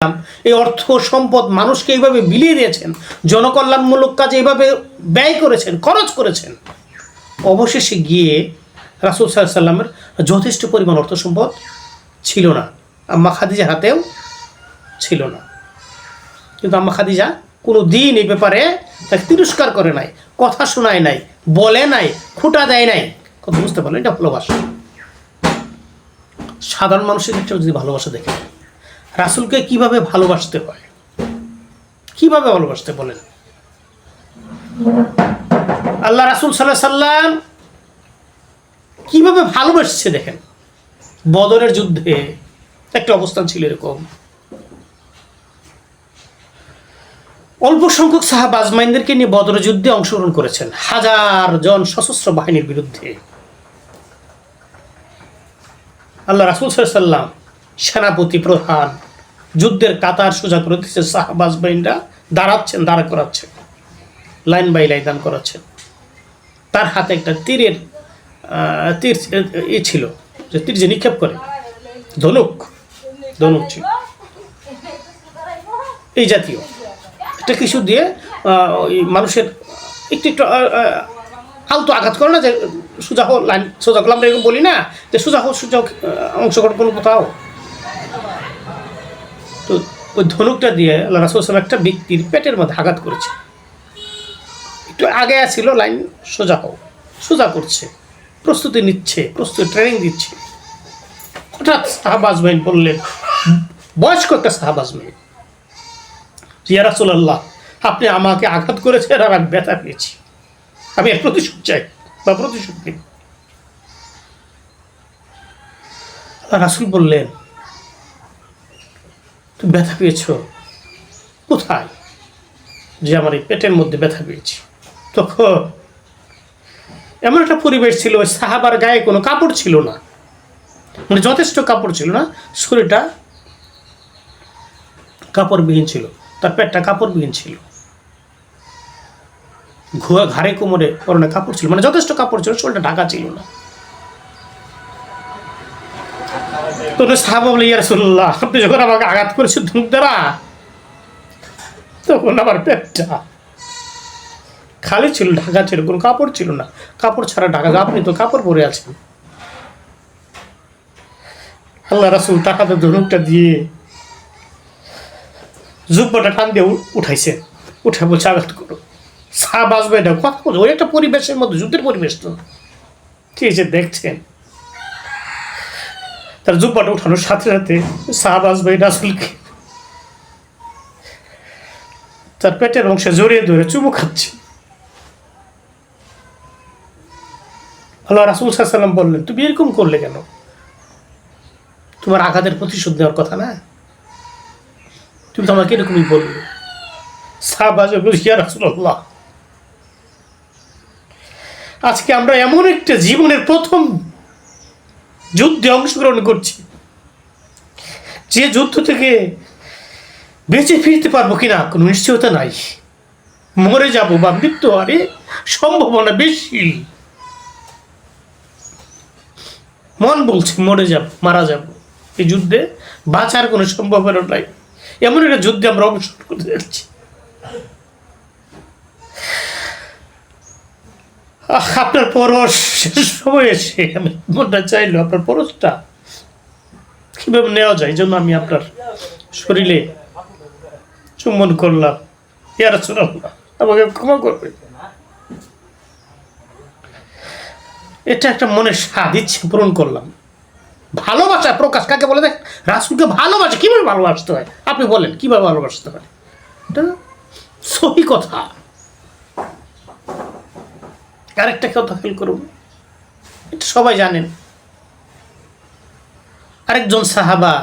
এই অর্থ সম্পদ মানুষকে এইভাবে বিলিয়ে দিয়েছেন, জনকল্যাণমূলক কাজে এইভাবে ব্যয় করেছেন, খরচ করেছেন। অবশেষে গিয়ে রাসূল সাল্লাল্লাহু আলাইহি ওয়াসাল্লামের যথেষ্ট পরিমাণ অর্থ সম্পদ ছিল না, আম্মা খাদিজার হাতেও ছিল না। কিন্তু আম্মা খাদিজা কোনো দিন এই ব্যাপারে তাকে তিরস্কার করে নাই, কথা শোনায় নাই, বলে নাই, খুঁটা দেয় নাই। কথা বুঝতে পারলেন? এটা ভালোবাসা। সাধারণ মানুষের ক্ষেত্রে যদি ভালোবাসা দেখে রাসূলকে কিভাবে ভালোবাসতে হয়, কিভাবে ভালোবাসতে বলেন। আল্লাহ রাসূল সাল্লাল্লাহু আলাইহি সাল্লাম কিভাবে ভালোবাসছে দেখেন। বদরের যুদ্ধে একটা অবস্থান ছিল এরকম, অল্প সংখ্যক সাহাবা আজমাইনদেরকে নিয়ে বদরের যুদ্ধে অংশগ্রহণ করেছেন, 1000 জন সশস্ত্র বাহিনীর বিরুদ্ধে। আল্লাহ রাসূল সাল্লাল্লাহু আলাইহি সাল্লাম সেনাপতি প্রধান যুদ্ধের কাতার সোজা করে দিচ্ছে, সাহাবা আজমাইনরা দাঁড়াচ্ছেন, দাঁড়া করাচ্ছেন, লাইন বাই লাইন দান করাচ্ছেন। তার হাতে একটা তীর ছিল, যে তীর যে নিক্ষেপ করে, ধনুক ছিল এই জাতীয় একটা কিছু দিয়ে ওই মানুষের একটু একটু আলতো আঘাত করে না, যে সোজা হোক লাইন সোজা করলাম, এরকম বলি না যে সোজা হোক অংশগ্রহণ কোনো কোথাও। তো ওই ধনুকটা দিয়ে আল্লাহ রাসূল সাল্লাল্লাহু আলাইহি ওয়াসাল্লাম একটা ব্যক্তির পেটের মধ্যে আঘাত করেছে। একটু আগে ছিল লাইন সোজা হোক, সোজা করছে, প্রস্তুতি নিচ্ছে, ট্রেনিং দিচ্ছে। হঠাৎ সাহাবা আজমাইন বললেন, বয়স্ক একটা সাহাবা আজমাইন, ইয়া রাসূলুল্লাহ, আপনি আমাকে আঘাত করেছেন আর আমি ব্যথা পেয়েছি, আমি এর প্রতিশোধ চাই বা প্রতিশোধ নিই। রাসূল বললেন, তুমি ব্যথা পেয়েছ কোথায়? যে আমার এই পেটের মধ্যে ব্যথা পেয়েছি। তখন এমন একটা পরিবেশ ছিল, ওই সাহাবার গায়ে কোনো কাপড় ছিল না, মানে যথেষ্ট কাপড় ছিল না, শরীরটা কাপড়বিহীন ছিল, তার পেটটা কাপড়বিহীন ছিল, ঘাড়ে কোমরে পরনে কাপড় ছিল, মানে যথেষ্ট কাপড় ছিল, শরীরটা ঢাকা ছিল না। তো সাহাবা বলে, ইয়া রাসূলুল্লাহ, আপনি যখন আমাকে আঘাত করেছেন ধনুক দ্বারা, তখন আমার পেটটা খালি ছিল, ঢাকা ছিল, কোনো কাপড় ছিল না, কাপড় ছাড়া ঢাকা, আপনি তো কাপড় পরে আছেন। আল্লাহ রাসূল টাকাতে ধনুকটা দিয়ে জুব্বাটা টান দিয়ে উঠাইছে, উঠে বলছে আঘাত করো। সাহাবা আজমাইনরা কথা বলছে, ওই একটা পরিবেশের মধ্যে, যুদ্ধের পরিবেশ তো, কি যে দেখছেন। তার জুব্বাটা উঠানোর সাথে সাথে সাহাবা আজমাইন রাসূলকে তার পেটের অংশে জড়িয়ে ধরে চুমু খাচ্ছে। আল্লাহ রাসূল সাল্লাল্লাহু আলাইহি ওয়াসাল্লাম বললেন, তুমি এরকম করলে কেন? তোমার আঘাতের প্রতিশোধ নেওয়ার কথা না, তুমি তো আমাকে এরকমই বললে। সাহাবা বলছে, ইয়া রাসূলুল্লাহ, আজকে আমরা এমন একটা জীবনের প্রথম যুদ্ধে অংশগ্রহণ করছি, যে যুদ্ধ থেকে বেঁচে ফিরতে পারবো কিনা কোনো নিশ্চয়তা নাই, মরে যাব বা মৃত্যু হওয়ার সম্ভাবনা বেশি। মন বলছে মারা যাব, এই যুদ্ধে বাঁচার কোনো সম্ভাবনা নাই, এমন একটা যুদ্ধে আমরা অংশগ্রহণ করতে যাচ্ছি। আপনার পরশ শেষ সময় এসে আমি মনটা চাইলো আপনার পরশটা কিভাবে নেওয়া যায়, এই জন্য আমি আপনার শরীরে চুম্বন করলাম, ইয়া রাসূলুল্লাহ, আমাকে ক্ষমা করবেন। এটা একটা মনের স্বাদ, ইচ্ছে পূরণ করলাম। ভালোবাসা প্রকাশ কাকে বলে? দেখ, রাসূলকে ভালোবাসা কিভাবে ভালোবাসতে হয় আপনি বলেন, কিভাবে ভালোবাসতে হয়? এটা সহি কথা। আরেকটা কথা খেয়াল করুন, এটা সবাই জানেন। আরেকজন সাহাবা